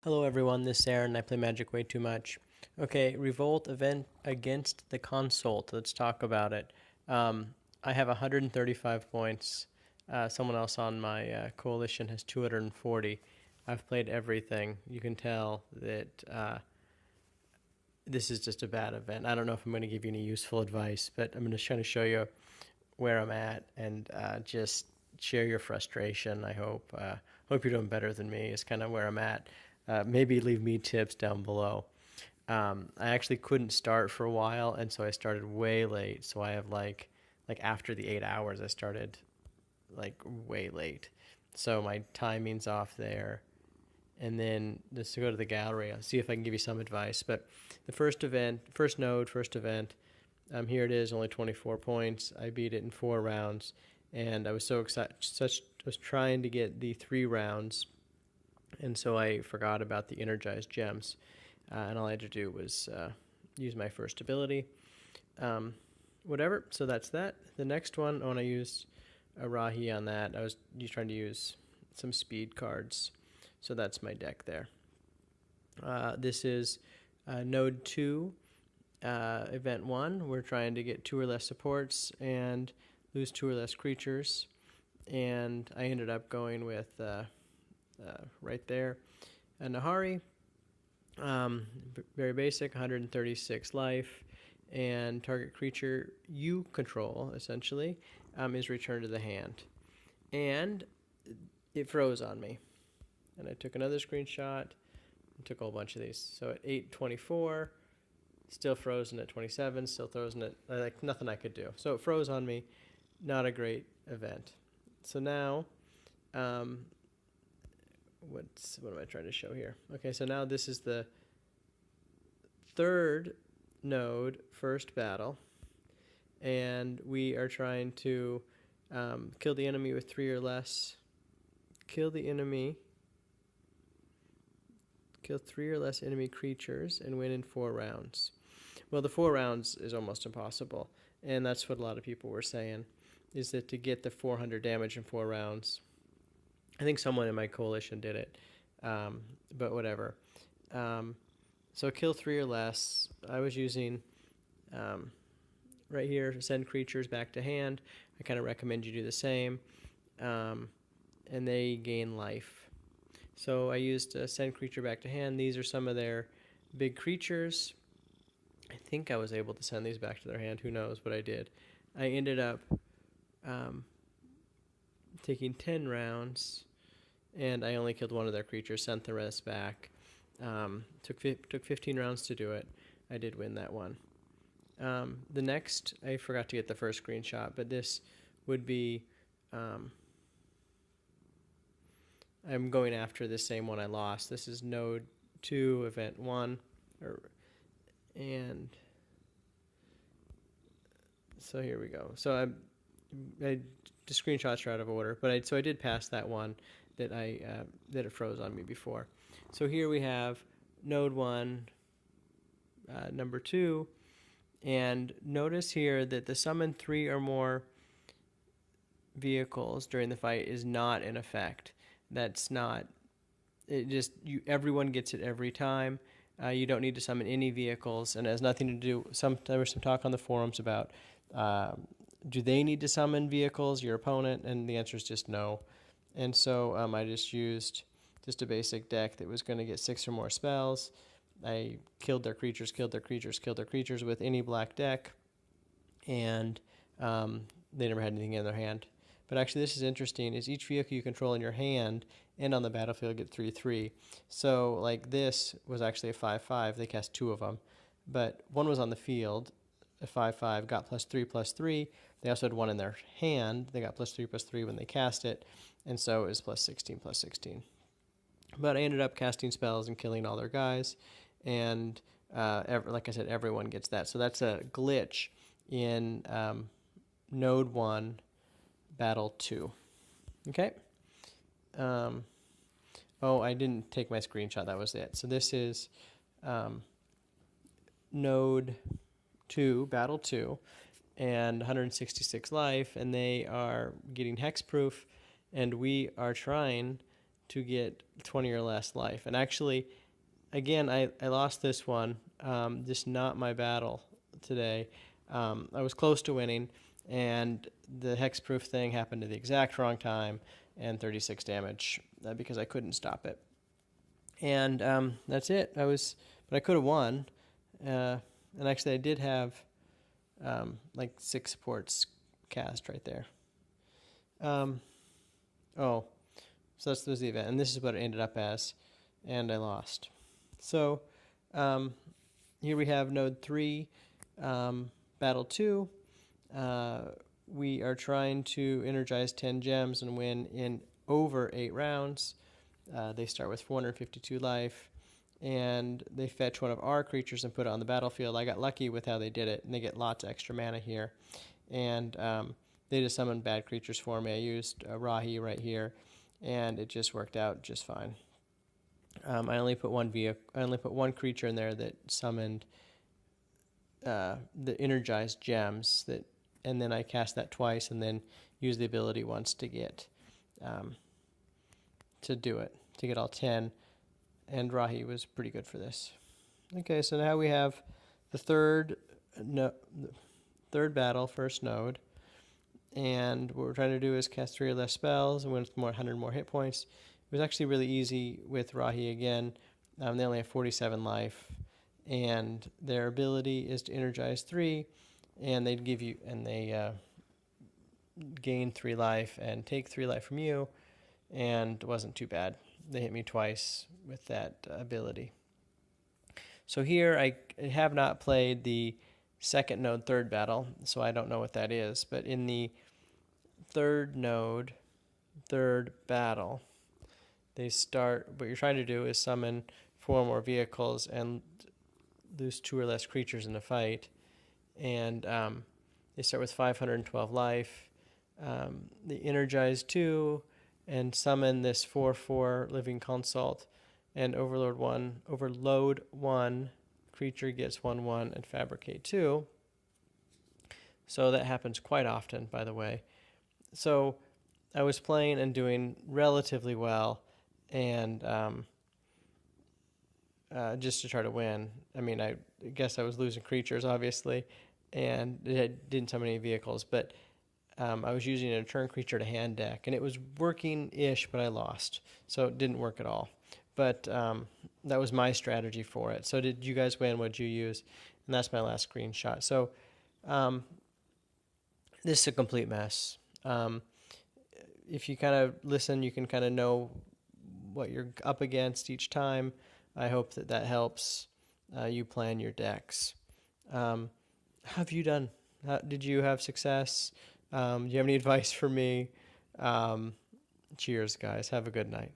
Hello everyone, this is Aaron. I play Magic way too much. Okay, Revolt event against the consult. Let's talk about it. I have 135 points. Someone else on my coalition has 240. I've played everything. You can tell that this is just a bad event. I don't know if I'm going to give you any useful advice, but I'm just trying to show you where I'm at and just share your frustration. I hope you're doing better than me. Is kind of where I'm at. Maybe leave me tips down below. I actually couldn't start for a while, and so I started way late. So I have like after the 8 hours, I started like way late. So my timing's off there. And then just to go to the gallery, I'll see if I can give you some advice. But the first event, first node, first event, here it is, only 24 points. I beat it in 4 rounds, and I was so excited. I was trying to get the 3 rounds, and so I forgot about the energized gems, and all I had to do was use my first ability. Whatever. So that's that. The next one, when I used a Rahi on that, I was trying to use some speed cards. So that's my deck there. This is Node 2, Event 1. We're trying to get 2 or less supports and lose 2 or less creatures. And I ended up going with, right there, a Nahari. Very basic, 136 life. And target creature you control, essentially, is returned to the hand. And it froze on me. And I took another screenshot and took a whole bunch of these. So at 8:24, still frozen at 27, still frozen at like nothing I could do. So it froze on me. Not a great event. So now, what am I trying to show here? Okay, so now this is the third node, first battle, and we are trying to kill the enemy with 3 or less. Kill 3 or less enemy creatures and win in 4 rounds. Well, the 4 rounds is almost impossible, and that's what a lot of people were saying, is that to get the 400 damage in 4 rounds. I think someone in my coalition did it, but whatever. So kill 3 or less. I was using right here, send creatures back to hand. I kind of recommend you do the same, and they gain life. So I used send creature back to hand. These are some of their big creatures. I think I was able to send these back to their hand. Who knows what I did. I ended up taking 10 rounds, and I only killed one of their creatures, sent the rest back. Took 15 rounds to do it. I did win that one. The next, I forgot to get the first screenshot, but this would be... I'm going after the same one I lost. This is Node 2, Event 1. And so here we go. So the screenshots are out of order, but I did pass that one that that it froze on me before. So here we have Node 1, number 2, and notice here that the summon 3 or more vehicles during the fight is not in effect. That's not, it just, everyone gets it every time. You don't need to summon any vehicles, and it has nothing to do, there was some talk on the forums about, do they need to summon vehicles, your opponent? And the answer is just no. And so I just used just a basic deck that was going to get 6 or more spells. I killed their creatures with any black deck, and they never had anything in their hand. But actually, this is interesting, is each vehicle you control in your hand and on the battlefield get 3/3. So, like, this was actually a 5/5. They cast 2 of them. But one was on the field, a 5/5, got +3/+3. They also had one in their hand. They got +3/+3 when they cast it. And so it was +16/+16. But I ended up casting spells and killing all their guys. And, like I said, everyone gets that. So that's a glitch in Node 1, Battle 2. Okay. I didn't take my screenshot. That was it. So this is Node 2, Battle 2, and 166 life, and they are getting hexproof, and we are trying to get 20 or less life. And actually, again, I lost this one. Just not my battle today. I was close to winning, and the hexproof thing happened at the exact wrong time, and 36 damage because I couldn't stop it. And that's it. But I could have won. And actually, I did have like 6 supports cast right there. Oh, so this was the event, and this is what it ended up as, and I lost. So here we have node 3, battle 2. We are trying to energize 10 gems and win in over 8 rounds. They start with 452 life, and they fetch one of our creatures and put it on the battlefield. I got lucky with how they did it, and they get lots of extra mana here. And they just summoned bad creatures for me. I used Rahi right here, and it just worked out just fine. I only put one creature in there that summoned the energized gems and then I cast that twice, and then used the ability once to get to get all 10. And Rahi was pretty good for this. Okay, so now we have the third battle, first node. And what we're trying to do is cast 3 or less spells and win 100 more hit points. It was actually really easy with Rahi again. They only have 47 life. And their ability is to energize 3. And they gain 3 life and take 3 life from you. And it wasn't too bad. They hit me twice with that ability. So here I have not played the second node third battle, so I don't know what that is. But in the third node third battle, they start, what you're trying to do is summon 4 more vehicles and lose 2 or less creatures in the fight. And they start with 512 life. They energize 2 and summon this 4/4 living consult, and overload 1 creature gets 1/1 and fabricate 2. So that happens quite often, by the way. So I was playing and doing relatively well, and just to try to win. I mean, I guess I was losing creatures, obviously, and it didn't summon any vehicles, but I was using a turn creature to hand deck, and it was working-ish, but I lost. So it didn't work at all. But that was my strategy for it. So did you guys win? What did you use? And that's my last screenshot. So this is a complete mess. If you kind of listen, you can kind of know what you're up against each time. I hope that helps you plan your decks. How have you done? Did you have success? Do you have any advice for me? Cheers, guys. Have a good night.